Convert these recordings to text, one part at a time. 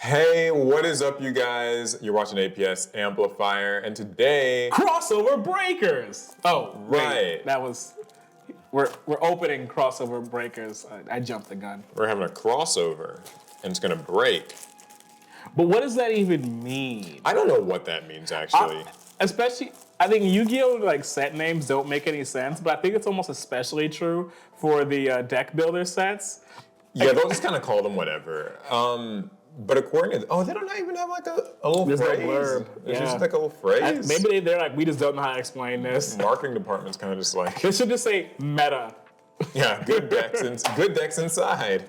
Hey, what is up, you guys? You're watching APS Amplifier, and today... Crossover Breakers! Oh, Right. wait, that was... We're opening Crossover Breakers. I jumped the gun. We're having a crossover, and it's gonna break. But what does that even mean? I don't know what that means, actually. Especially, I think Yu-Gi-Oh! Set names don't make any sense, but I think it's almost especially true for the deck builder sets. Yeah, they'll just kind of call them whatever. But according to... Oh, they don't even have like a little There's phrase. no blurb. It's Yeah. just like a little phrase. Maybe they're like, we just don't know how to explain this. Marketing department's kind of just like... They should just say meta. Yeah, good decks inside.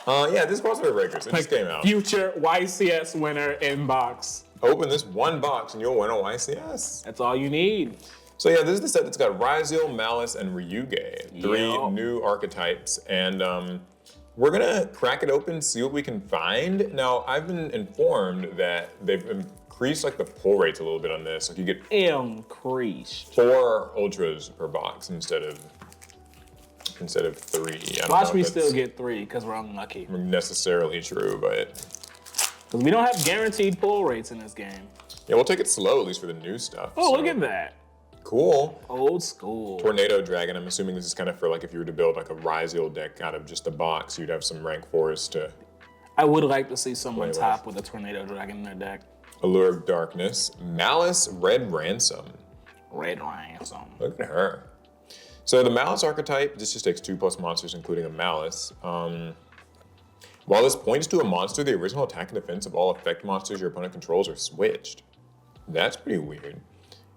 Yeah, this is Crossover Breakers. It just came out. Future YCS winner inbox. Open this one box and you'll win a YCS. That's all you need. So yeah, this is the set that's got Ryzeal, Maliss, and Ryu-Ge. Three new archetypes. And we're gonna crack it open, see what we can find. Now, I've been informed that they've increased like the pull rates a little bit on this. Like you get increased 4 ultras per box instead of 3. Watch me still get 3 because we're unlucky. Necessarily true, but because we don't have guaranteed pull rates in this game. yeah, we'll take it slow at least for the new stuff. Oh, look at that. Cool. Old school. Tornado Dragon. I'm assuming this is kind of for like if you were to build like a Ryzeal deck out of just a box, you'd have some rank 4s to I would like to see someone top with a Tornado Dragon in their deck. Allure of Darkness. Maliss, Red Ransom. Red Ransom. Look at her. So the Maliss archetype, this just takes 2+ monsters, including a Maliss. While this points to a monster, the original attack and defense of all effect monsters your opponent controls are switched. That's pretty weird.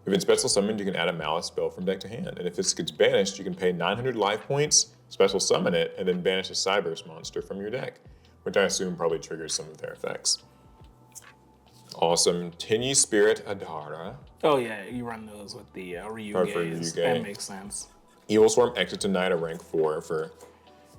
If it's special summoned, you can add a Maliss spell from deck to hand. And if this gets banished, you can pay 900 life points, special summon it, and then banish a Cyberse monster from your deck, which I assume probably triggers some of their effects. Awesome. Tinny Spirit Adara. Oh yeah, you run those with the Ryu-Ge. That makes sense. Evil Swarm Exit Tonight, a rank 4 for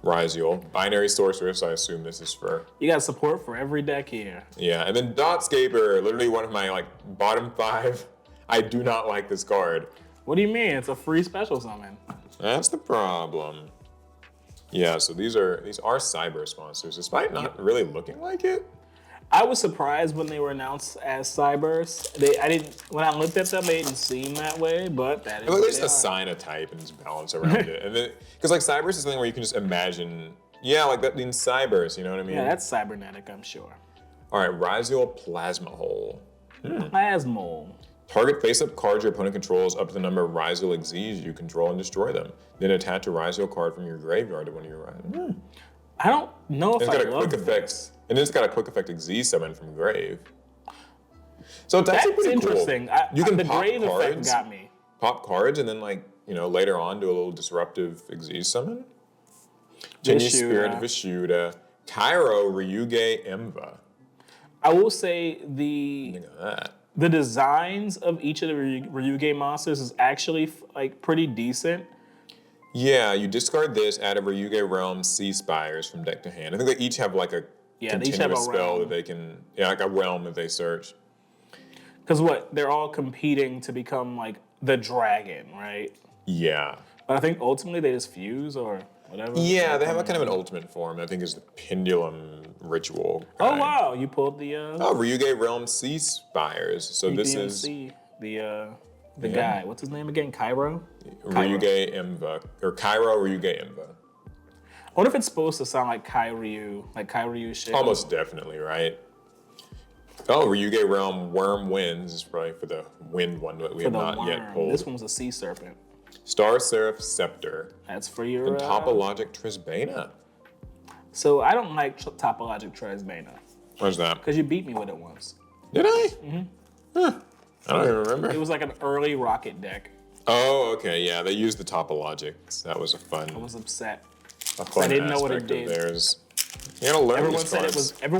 Ryzeal. Binary Sorceress, I assume this is for... You got support for every deck here. Yeah, and then Dotscaper, literally one of my bottom 5. I do not like this card. What do you mean? It's a free special summon. That's the problem. Yeah, so these are Cyberse monsters, despite not really looking like it. I was surprised when they were announced as Cyberse. When I looked at them, they didn't seem that way, but that is. They just assign a type and just balance around it, and then because Cyberse is something where you can just imagine, yeah, like that means Cyberse. You know what I mean? Yeah, that's cybernetic, I'm sure. All right, Ryzeal Plasma Hole. Plasma Hole. Target face-up cards your opponent controls up to the number of Ryzeal Xyz you control and destroy them. Then attach a Ryzeal card from your graveyard to one of your Ryzeal. I don't know if I love this. And then it's got a quick effect Xyz summon from grave. So it's actually pretty interesting. Cool. You can the pop grave cards, effect got me. Pop cards and then later on do a little disruptive Xyz summon. Tinny Spirit Vishuda. Cairo Ryu-Ge Emva. I will say the designs of each of the Ryu-Ge monsters is actually pretty decent. Yeah, you discard this, add a Ryu-Ge Realm Sea Spires from deck to hand. I think they each have like a continuous spell that they can, like a realm that they search. Because they're all competing to become like the dragon, right? Yeah. But I think ultimately they just fuse or whatever. Yeah, they have a kind of an ultimate form. I think is the Pendulum Ritual guy. Oh wow, you pulled the Ryu-Ge Realm Sea Spires. So this is the guy. What's his name again? Cairo? Ryu-Ge Emva. Or Cairo Ryu-Ge Emva. I wonder if it's supposed to sound like Kairyu shit. Almost definitely, right? Oh, Ryu-Ge Realm Worm Winds is probably for the wind one that we have not yet pulled. This one was a sea serpent. Star Seraph Scepter. That's for your... And Topologic Trisbana. So I don't like Topologic Trisbana. Why's that? Because you beat me with it once. Did I? Mm-hmm. Huh. I don't even remember. It was like an early Rocket deck. Oh, okay, yeah. They used the Topologics. That was a fun... I was upset. I didn't know what it did. You gotta learn everyone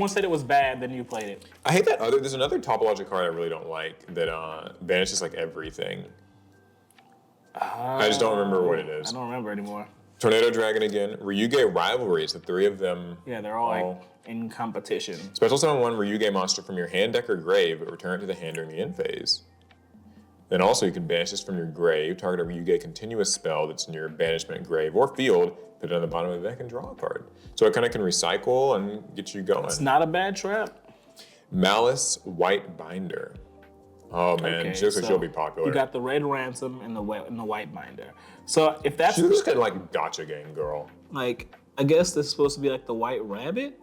said it was bad, then you played it. I hate that there's another Topologic card I really don't like that banishes everything. I just don't remember what it is. I don't remember anymore. Tornado Dragon again. Ryu-Ge Rivalries, the 3 of them. Yeah, they're all in competition. Special summon 1 Ryu-Ge monster from your hand, deck, or grave, but return it to the hand during the end phase. Then also you can banish this from your grave, target a Ryu-Ge continuous spell that's in your banishment grave or field, put it on the bottom of the deck and draw a card. So it kind of can recycle and get you going. It's not a bad trap. Malice White Binder. Oh man, she looks like she'll be popular. You got the red ransom and the white binder. So if that's she looks kind of like gotcha game girl. Like, I guess this is supposed to be like the white rabbit.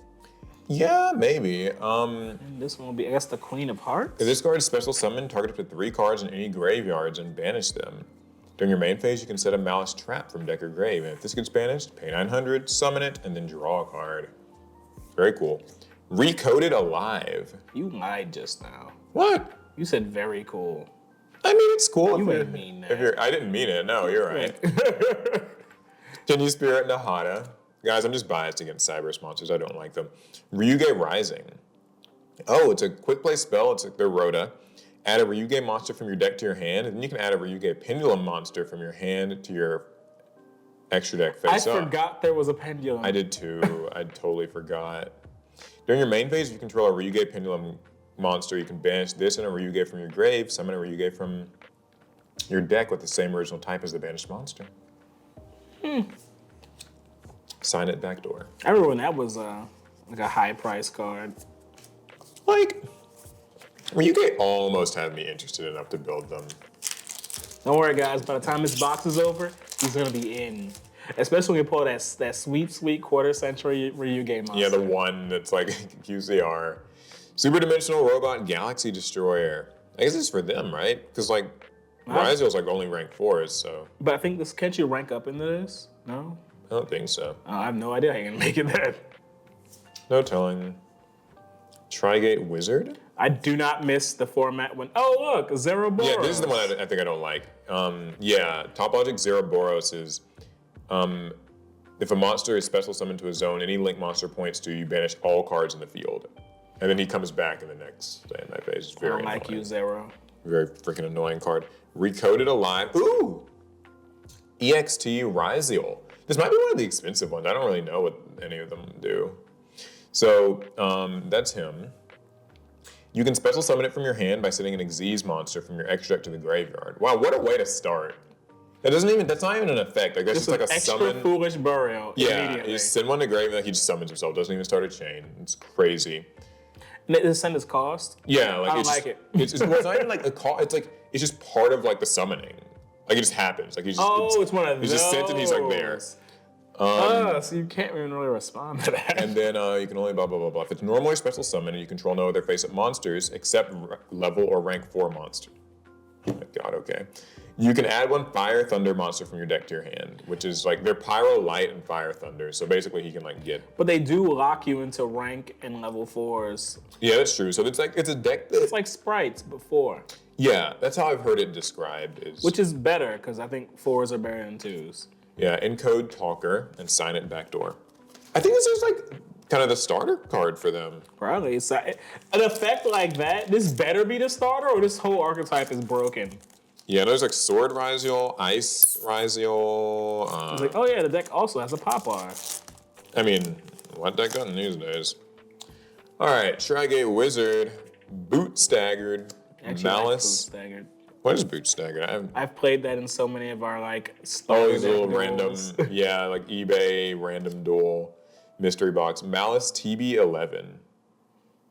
Yeah, maybe. And this one will be, I guess, the Queen of Hearts. If this card is special summon, target up to 3 cards in any graveyards and banish them. During your main phase, you can set a Malice trap from deck or grave, and if this gets banished, pay 900, summon it, and then draw a card. Very cool. Recoded Alive. You lied just now. What? You said very cool. I mean, it's cool. You didn't mean that. I didn't mean it. No, you're right. Can you Spirit Nahada? Guys, I'm just biased against Cyber monsters. I don't like them. Ryu-Ge Rising. Oh, it's a quick play spell. It's like their Rhoda. Add a Ryu-Ge monster from your deck to your hand, and then you can add a Ryu-Ge Pendulum monster from your hand to your extra deck face up. I forgot there was a pendulum. I did too. I totally forgot. During your main phase, if you control a Ryu-Ge Pendulum monster, you can banish this and a Ryu-Ge from your grave, summon a Ryu-Ge from your deck with the same original type as the banished monster. Sign it backdoor. I remember when that was like a high price card. Like, Ryu-Ge almost had me interested enough to build them. Don't worry, guys. By the time this box is over, he's gonna be in. Especially when you pull that sweet quarter century Ryu-Ge monster. Yeah, the one that's like QCR. Super Dimensional Robot Galaxy Destroyer. I guess it's for them, right? Because like Ryzeal's like only rank 4s, so. But I think this, can't you rank up into this? No? I don't think so. I have no idea how you're gonna make it that. No telling. Trigate Wizard? I do not miss the format when, oh look, Zeroboros. Yeah, this is the one I think I don't like. Yeah, Top Logic Zeroboros is, if a monster is special summoned to a zone, any link monster points to, you banish all cards in the field. And then he comes back in the next standby phase. It's very I don't like annoying. you, Zero. Very freaking annoying card. Recoded Alive. Ooh! EXT Ryzeal. This might be one of the expensive ones. I don't really know what any of them do. So, that's him. You can special summon it from your hand by sending an Xyz monster from your extra deck to the graveyard. Wow, what a way to start. That's not even an effect. Like, that's just like a extra summon. foolish burial. Yeah, you send one to grave and like, he just summons himself. Doesn't even start a chain. It's crazy. And does it send its cost? Yeah, like I don't like it. It's not even like a call. It's like it's just part of like the summoning. Like it just happens. Like he's just. It's one of those. He's just sent and he's like there. So you can't even really respond to that. And then you can only blah blah blah blah. If it's normally special summon and you control no other face-up monsters except level or rank 4 monster. Oh my god. Okay. You can add 1 Fire Thunder monster from your deck to your hand, which is like they're Pyro, Light, and Fire Thunder. So basically, he can like get. But they do lock you into rank and level 4s. Yeah, that's true. So it's a deck that. It's like sprites before. Yeah, that's how I've heard it described. Which is better because I think 4s are better than 2s. Yeah, Encode Talker and Sign It Backdoor. I think this is like kind of the starter card for them. Probably. It's an effect like that. This better be the starter, or this whole archetype is broken. Yeah, there's like Sword Ryzeal, Ice Ryzeal. It's like, oh yeah, the deck also has a pop art. I mean, what deck doesn't these days? All right, Trigate Wizard, Boot Staggered, Actually, Malice. Boot Staggered. What is Boot Staggered? I've played that in so many of our like all these little duels. random, yeah, like eBay random duel mystery box. Malice TB11.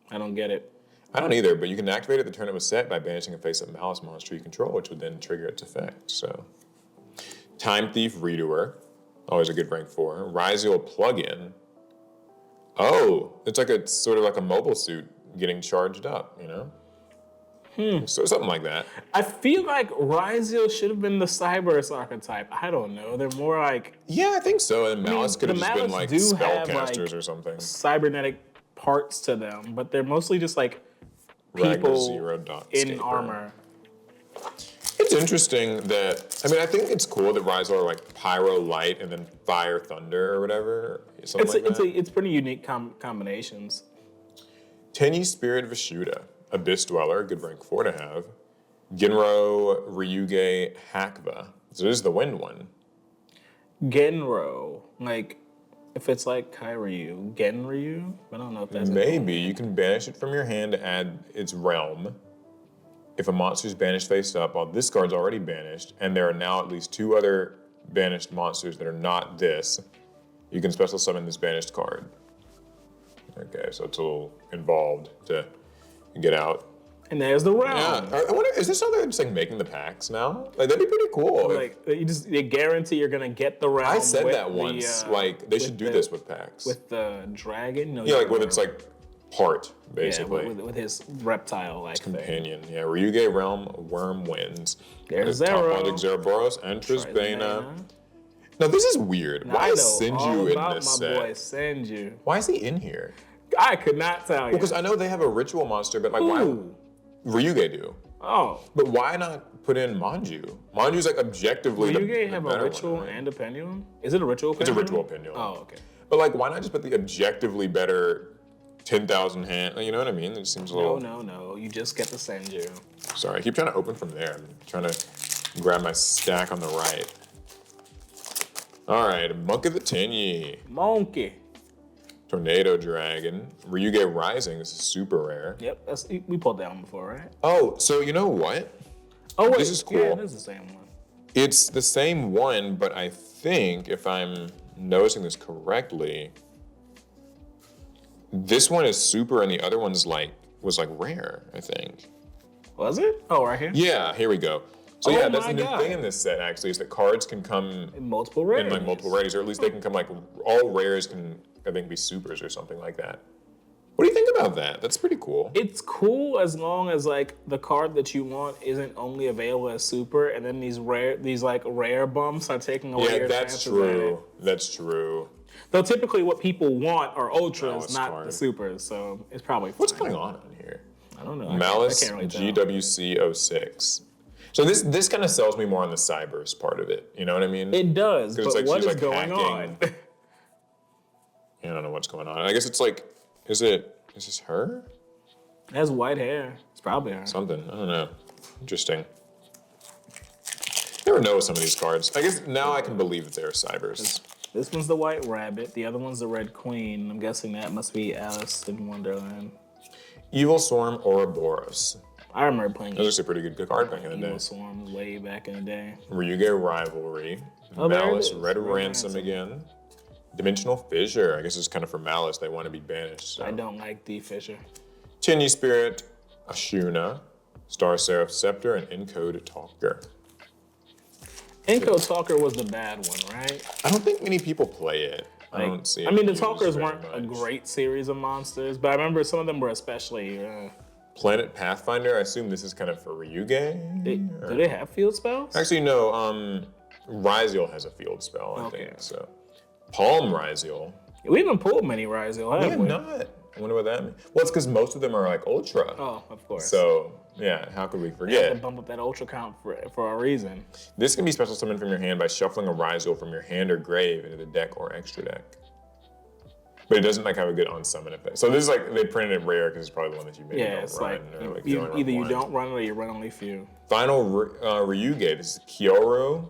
I don't get it. I don't either, but you can activate it the turn it was set by banishing a face-up Malice monster you control, which would then trigger its effect. So, Time Thief Redoer, always a good rank 4. Ryzeal Plugin. Oh, it's like a sort of like a mobile suit getting charged up, you know? So something like that. I feel like Ryzeal should have been the Cyberus archetype. I don't know. They're more like Yeah, I think so. And Malice could have just been like do have, spellcasters like, or something. cybernetic parts to them, but they're mostly just like Ragnar people Zero Dot in Scaper. armor. It's interesting that, I mean, I think it's cool that Ryzeal are like Pyro Light and then Fire Thunder or whatever. It's pretty unique combinations. Tenyi Spirit Vishuda, Abyss Dweller, good rank 4 to have. Genro Ryu-Ge Hakva. So this is the wind one. Genro, like if it's like Kairyu, Genryu. I don't know if that's Maybe you can banish it from your hand to add its realm. if a monster is banished face up, while this card's already banished, and there are now at least 2 other banished monsters that are not this, you can special summon this banished card. Okay, so it's a little involved to get out. And there's the realm. Yeah, I wonder, is this something that's like making the packs now? Like that'd be pretty cool. Like they guarantee you're gonna get the realm. I said that once. Like they should do this with packs. With the dragon. No, yeah, like with its like part basically. Yeah, with his reptile like companion. Yeah, Ryu-Ge realm worm wins. There's Top Zero. Logic Zeroboros enters Bana. Now this is weird. Why is Senju in this set? My boy Senju. Why is he in here? I could not tell you. Well, because I know they have a ritual monster, but like why? Ryu-Ge do. Oh. But why not put in Manju? Manju's like objectively Ryu-Ge have a ritual one, right? And a pendulum? Is it a ritual pendulum? It's a ritual pendulum. Oh, okay. But like why not just put the objectively better 10,000 hand? You know what I mean? It just seems a little... No. You just get the Senju. Sorry, I keep trying to open from there. I'm trying to grab my stack on the right. All right, Monk of the Tenyi. Monkey. Tornado Dragon. Ryu-Ge Rising. This is super rare. Yep, we pulled that one before, right? Oh, so you know what? Oh, wait. This is cool. Yeah, it is the same one. It's the same one, but I think if I'm noticing this correctly, this one is super and the other one's was rare, I think. Was it? Oh, right here? Yeah, here we go. So oh yeah, that's the new God. thing in this set actually, is that cards can come in multiple rarities. In like multiple rarities, or at least they can come like, all rares can, I think, be supers or something like that. What do you think about that? That's pretty cool. It's cool as long as like the card that you want isn't only available as super, and then these rare bumps are taking away your chances. Yeah, that's true. That's true. Though typically what people want are ultras, not the supers, so it's probably fine. What's going on in here? I don't know. Maliss really GWC06. So this kind of sells me more on the Cybers part of it. You know what I mean? It does, but like, what is like going on? I don't know what's going on. I guess it's like, is this her? It has white hair. It's probably her. Something, I don't know. Interesting. Never know some of these cards. I guess now I can believe that they're Cybers. This one's the White Rabbit. The other one's the Red Queen. I'm guessing that must be Alice in Wonderland. Evil Swarm Ouroboros. I remember playing. That was a pretty good card back in the day. Evil Swarm way back in the day. Ryu-Ge Rivalry. Oh, Maliss Red Ransom again. Dimensional Fissure. I guess it's kind of for Maliss. They want to be banished. So. I don't like the Fissure. Tenyi Spirit, Ashuna, Star Seraph Scepter, and Encode Talker. Encode Talker was the bad one, right? I don't think many people play it. I don't see it. I mean, the Talkers weren't a great series of monsters, but I remember some of them were especially... Planet Pathfinder, I assume this is kind of for Ryu-Ge? Do they have field spells? Actually, no. Ryzeal has a field spell, I think. So, Palm Ryzeal. We haven't pulled many Ryzeal, have we? Not. I wonder what that means. Well, it's because most of them are like Ultra. Oh, of course. So, yeah, how could we forget? You have to bump up that Ultra count for a reason. This can be special summoned from your hand by shuffling a Ryzeal from your hand or grave into the deck or extra deck. But it doesn't like have a good on-summon effect. So this is like, they printed it rare because it's probably the one that you maybe don't run. Either you don't run it or you run only few. Final Ryu-Ge, this is Kyoto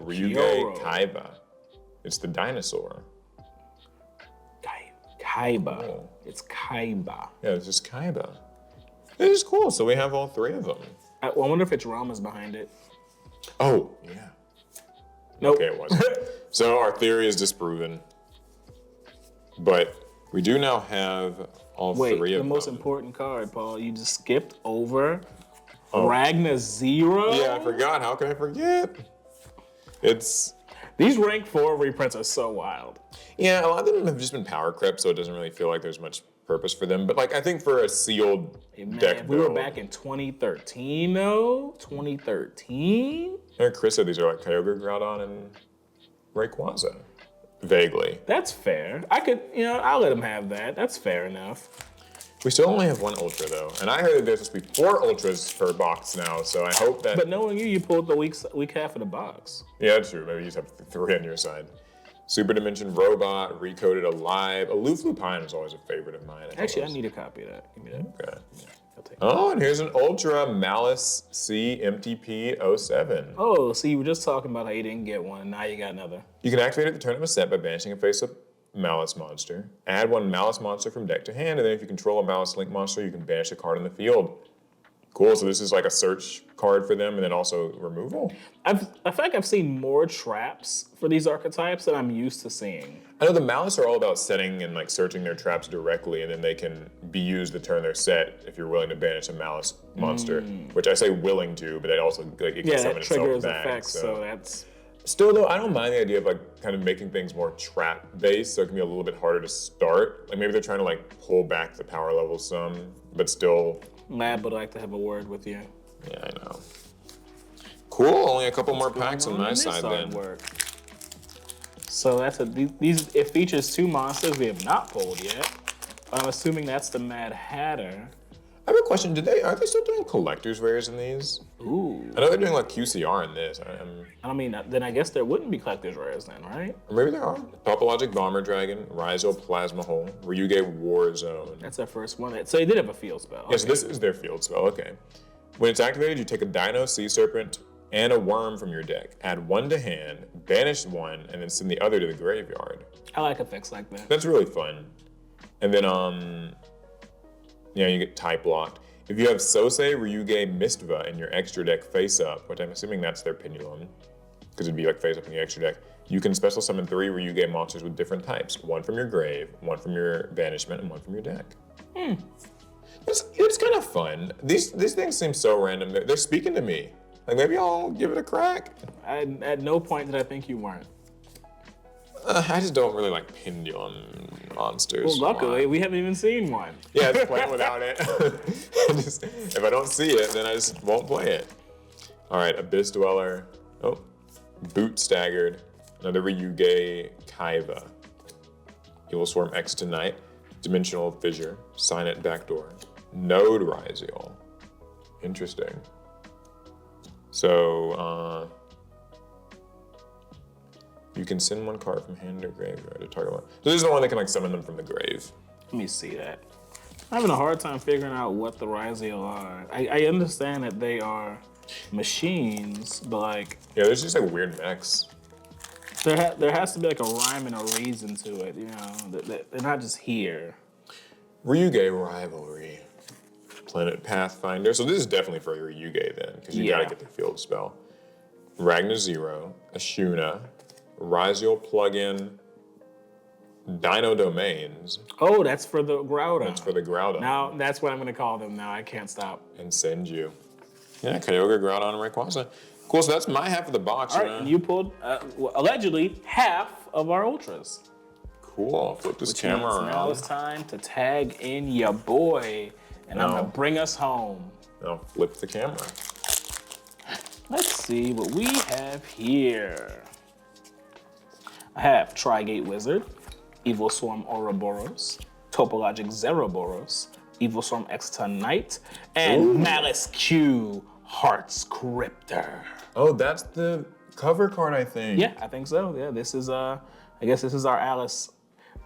Ryu-Ge Kaiba. It's the dinosaur. Kaiba. Oh. It's Kaiba. Yeah, it's just Kaiba. It is cool, so we have all 3 of them. I wonder if it's Rama's behind it. Oh, yeah. Nope. Okay, it wasn't. So our theory is disproven. But we do now have all 3 of them. Wait, the most important card, Paul. You just skipped over Ragna Zero? Yeah, I forgot. How can I forget? These rank 4 reprints are so wild. Yeah, a lot of them have just been power crept, so it doesn't really feel like there's much purpose for them. But like, I think for a sealed deck build. We were back in 2013, though. 2013? Chris said these are like Kyogre, Groudon, and Rayquaza. Vaguely. That's fair. I'll let him have that. That's fair enough. We still only have 1 Ultra, though. And I heard that there's supposed to be 4 Ultras per box now, so I hope that... But knowing you pulled the weak half of the box. Yeah, true. Maybe you just have 3 on your side. Super Dimension Robot, Recoded Alive. Aloof Lupine is always a favorite of mine. Actually, I need a copy of that. Give me that. Okay. Yeah, I'll take it. Oh, and here's an Ultra Maliss C MTP 07. Oh, so you were just talking about how you didn't get one, and now you got another. You can activate at the turn of a set by banishing a face-up Maliss monster. Add 1 Maliss monster from deck to hand, and then if you control a Maliss Link monster, you can banish a card in the field. Cool. So this is like a search card for them, and then also removal. I feel like I've seen more traps for these archetypes than I'm used to seeing. I know the Malice are all about setting and like searching their traps directly, and then they can be used to turn their set if you're willing to banish a Malice monster. Which I say willing to, but it also like it can summon that triggers itself back. effects, so that's. Still though, I don't mind the idea of like kind of making things more trap based, so it can be a little bit harder to start. Like maybe they're trying to like pull back the power level some, but still. Lab would like to have a word with you. Yeah, I know. Cool. Only a couple more packs on my side then. So that's it features 2 monsters we have not pulled yet. I'm assuming that's the Mad Hatter. I have a question. Are they still doing collector's rares in these? Ooh. I know they're doing like QCR in this. I mean, then I guess there wouldn't be collector's rares then, right? Or maybe there are. Topologic Bomber Dragon, Ryzeal Plasma Hole, Ryu-Ge War Zone. That's our first one. So they did have a field spell. Yes, this is their field spell. Okay. When it's activated, you take a Dino, Sea Serpent, and a Worm from your deck. Add 1 to hand, banish 1, and then send the other to the graveyard. I like effects like that. That's really fun. And then, you get type locked. If you have Sosei, Ryu-Ge, Mistva in your extra deck face up, which I'm assuming that's their Pendulum, because it'd be like face up in the extra deck, you can special summon 3 Ryu-Ge monsters with different types. 1 from your grave, 1 from your banishment, and 1 from your deck. It's kind of fun. These things seem so random. They're speaking to me. Like maybe I'll give it a crack. At no point did I think you weren't. I just don't really like pendulum monsters. Well, luckily, we haven't even seen one. Yeah, just playing without it. If I don't see it, then I just won't play it. All right, Abyss Dweller. Oh, Boot Staggered. Another Ryu-Ge Kaiba. Evil Swarm X Tonight. Dimensional Fissure. Sign It Backdoor. Node Ryzeal. Interesting. So, you can send 1 card from hand to graveyard to target one. So this is the one that can like summon them from the grave. Let me see that. I'm having a hard time figuring out what the Ryzeal are. I understand that they are machines, but like... Yeah, there's just like weird mechs. There has to be like a rhyme and a reason to it, you know? They're not just here. Ryu-Ge Rivalry. Planet Pathfinder. So this is definitely for your Ryu-Ge then, because you gotta get the field spell. Ragnar Zero, Ashuna, Ryzeal plugin, Dino Domains. Oh, that's for the Groudon. That's for the Groudon. Now, that's what I'm gonna call them now. I can't stop. And send you. Yeah, Kyogre, Groudon, and Rayquaza. Cool, so that's my half of the box. All right, you pulled, allegedly, half of our Ultras. Cool, I'll flip this camera around. Now it's time to tag in your boy, and I'm gonna bring us home. I'll flip the camera. Let's see what we have here. I have Trigate Wizard, Evil Swarm Ouroboros, Topologic Zeroboros, Evil Swarm Exeter Knight, and Malice Q Heartscriptor. Oh, that's the cover card, I think. Yeah, I think so. Yeah, this is I guess this is our Alice.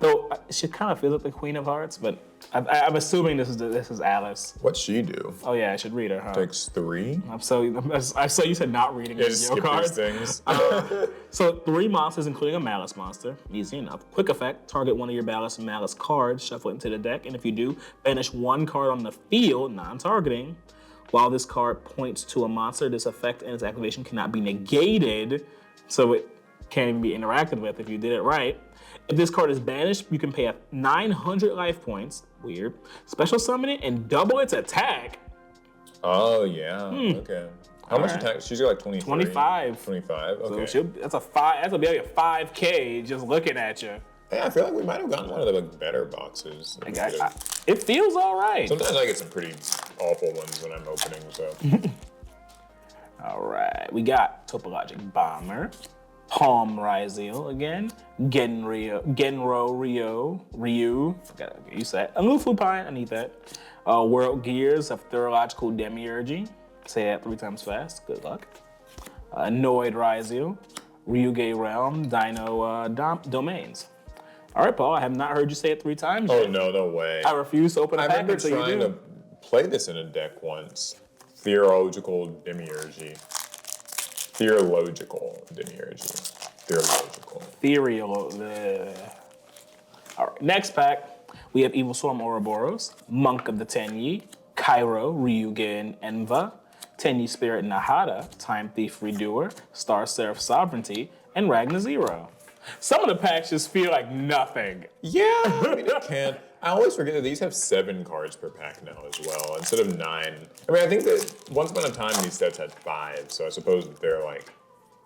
Though she kind of feels like the Queen of Hearts, but I'm assuming this is Alice. What's she do? Oh yeah, I should read her. Huh? Takes 3. I'm so you said not reading your cards. Things. So 3 monsters, including a Malice monster. Easy enough. Quick effect: target one of your Malice cards, shuffle it into the deck, and if you do, banish 1 card on the field, non-targeting. While this card points to a monster, this effect and its activation cannot be negated, so it can't even be interacted with if you did it right. If this card is banished, you can pay 900 life points, weird, special summon it, and double its attack. Oh, yeah, okay. How much attack? She's got like 23. 25. 25, okay. So that's gonna be like a 5K just looking at you. Yeah, I feel like we might have gotten one of the like better boxes. It feels all right. Sometimes I get some pretty awful ones when I'm opening, so. All right, we got Topologic Bomber, Palm Ryzeal again, Genro Ryu, forgot you said, a Lufu Pine, I need that. World Gears of Thurological Demiurgy, say that 3 times fast, good luck. Noid Ryzeal, Ryu-Ge Realm, Dino Domains. All right, Paul, I have not heard you say it 3 times Oh, yet. no way. I refuse to open a packet until you do. I remember trying to play this in a deck once. Theological Demiurgy. Theological. All right, next pack, we have Evil Swarm Ouroboros, Monk of the Tenyi, Cairo, Ryu-Ge and Enva, Tenyi Spirit Nahada, Time Thief Redoer, Star Seraph Sovereignty, and Ragnar Zero. Some of the packs just feel like nothing. Yeah, I mean, it can. I always forget that these have 7 cards per pack now as well, instead of 9. I mean, I think that once upon a time these sets had 5, so I suppose that they're like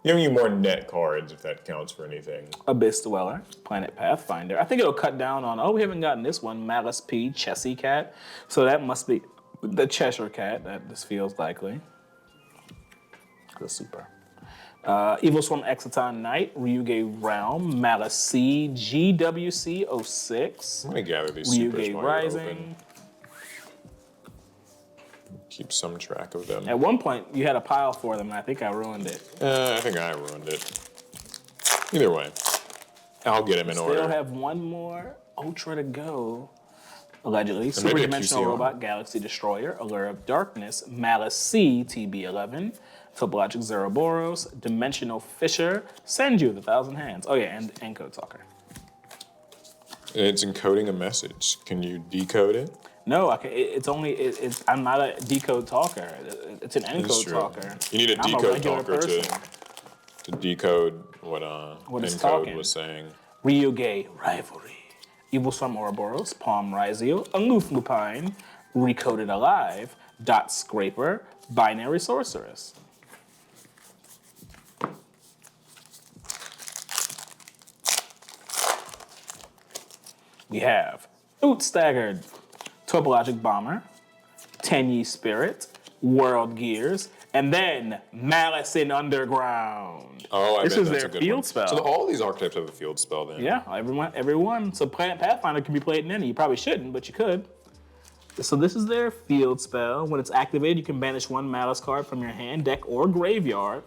giving you more net cards if that counts for anything. Abyss Dweller, Planet Pathfinder. I think it'll cut down on, we haven't gotten this one, Malice P, Chessie Cat. So that must be the Cheshire Cat, that this feels likely. The super. Evil Swarm Exciton Knight, Ryu-Ge Realm, Malice C, GWC 06. I'm gonna gather these supers Ryu-Ge while you're Rising. open. Keep some track of them. At one point, you had a pile for them, and I think I ruined it. I think I ruined it. Either way, I'll get them in order. Still have one more Ultra to go. Allegedly. Super maybe a Dimensional QCR. Robot, Galaxy Destroyer, Allure of Darkness, Malice C, TB11, Topologic Zeroboros, Dimensional Fisher, Senju, the Thousand Hands. Oh yeah, and Code Talker. It's encoding a message. Can you decode it? No, I'm not a decode talker. It's an encode talker. You need a I'm decode regular talker person. to decode what it's encode talking. was saying. Ryu-Ge Rivalry, Evil Storm Ouroboros, Palm Ryzeal, Aloof Lupine, Recoded Alive, Dot Scraper, Binary Sorceress. We have Oot Staggered, Topologic Bomber, Tenyi Spirit, World Gears, and then Malice in Underground. Oh, I This bet is that's their a good field one. spell. So all these archetypes have a field spell then. Yeah, everyone. So Planet Pathfinder can be played in any. You probably shouldn't, but you could. So this is their field spell. When it's activated, you can banish 1 Malice card from your hand, deck, or graveyard.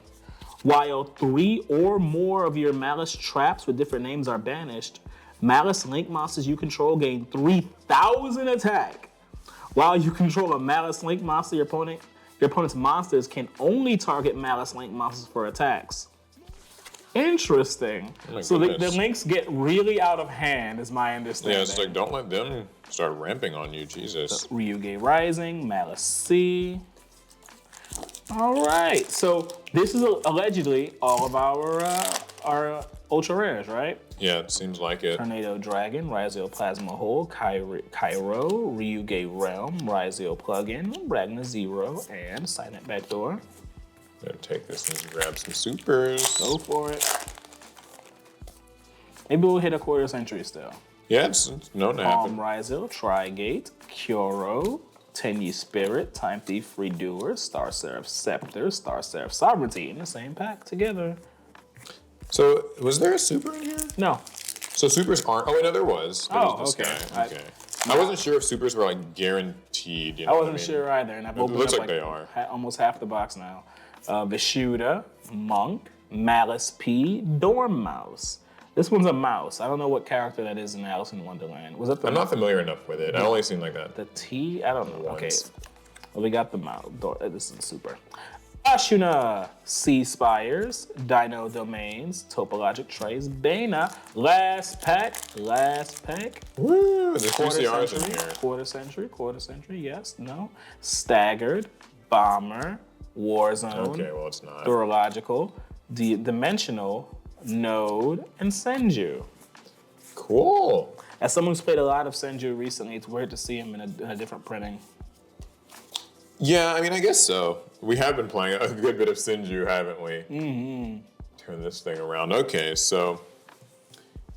While 3 or more of your Malice traps with different names are banished, Malice Link monsters you control gain 3,000 attack. While you control a Malice Link monster, your opponent's monsters can only target Malice Link monsters for attacks. Interesting. Oh So the goodness. links get really out of hand, is my understanding. Yeah, it's like don't let them start ramping on you, Jesus. Ryu-Ge Rising, Malice C. All right, so this is allegedly all of our ultra rares, right? Yeah, it seems like it. Tornado Dragon, Ryzeal Plasma Hole, Cairo, Ryu-Ge Realm, Ryzeal Plugin, Ragnar Zero, and Silent Backdoor. Gonna take this and grab some supers. Go for it. Maybe we'll hit a quarter century still. Yeah, it's known to Palm happen. Ryzeal, Trigate, Kyoro, Tenyi Spirit, Time Thief Redoer, Star Seraph Scepter, Star Seraph Sovereignty in the same pack together. So was there a super in here? No. So supers aren't. Oh wait, no, there was. There was this okay. guy. Okay. I wasn't sure if supers were like guaranteed. You know I what wasn't mean? sure either, and I've opened looks up like they are. Almost half the box now. Vishuda, Monk, Malice P, Dormouse. This one's a mouse. I don't know what character that is in Alice in Wonderland. Was that the I'm not familiar enough with it. I only seen like that. the T? I don't know. Okay. Once. Well, we got the mouse. This is super. Ashuna, Sea Spires, Dino Domains, Topologic Trays, Bana, last pack. Woo! There's 3 CRs in here. Quarter century, yes, no. Staggered, Bomber, Warzone, Okay, well it's not. Thurological, Dimensional, Node, and Senju. Cool. As someone who's played a lot of Senju recently, it's weird to see him in a different printing. Yeah, I mean, I guess so. We have been playing a good bit of Sinju, haven't we? Mm-hmm. Turn this thing around. Okay, so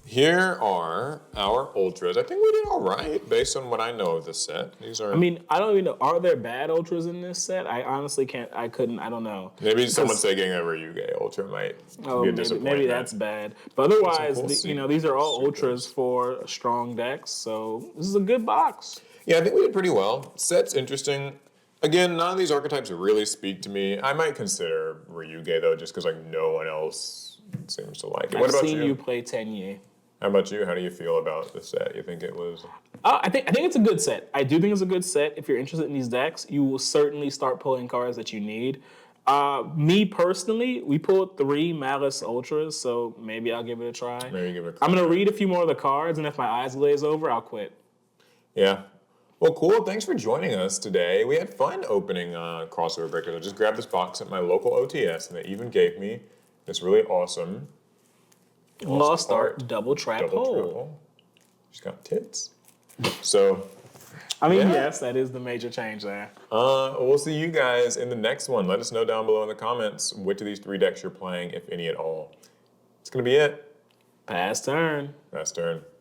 here are our ultras. I think we did all right based on what I know of the set. These are. I mean, I don't even know. Are there bad ultras in this set? I honestly can't. I don't know. Maybe someone saying a Ryu-Ge ultra might be a disappointment. Maybe that's bad. But otherwise, We'll see. these are all Super ultras for strong decks. So this is a good box. Yeah, I think we did pretty well. Set's interesting. Again, none of these archetypes really speak to me. I might consider Ryu-Ge though, just because like no one else seems to like it. What I've about seen you? you play Tenyi. How about you? How do you feel about the set? You think it was? I think it's a good set. I do think it's a good set. If you're interested in these decks, you will certainly start pulling cards that you need. Me personally, we pulled 3 Malice Ultras, so maybe I'll give it a try. Maybe give it a I'm crack. gonna read a few more of the cards, and if my eyes glaze over, I'll quit. Yeah. Well, cool. Thanks for joining us today. We had fun opening crossover breakers. I just grabbed this box at my local OTS, and they even gave me this really awesome Lost Art double trap hole. She's got tits. So, I mean, yeah. yes, that is the major change there. We'll see you guys in the next one. Let us know down below in the comments which of these 3 decks you're playing, if any at all. It's gonna be it. Pass turn. Last turn.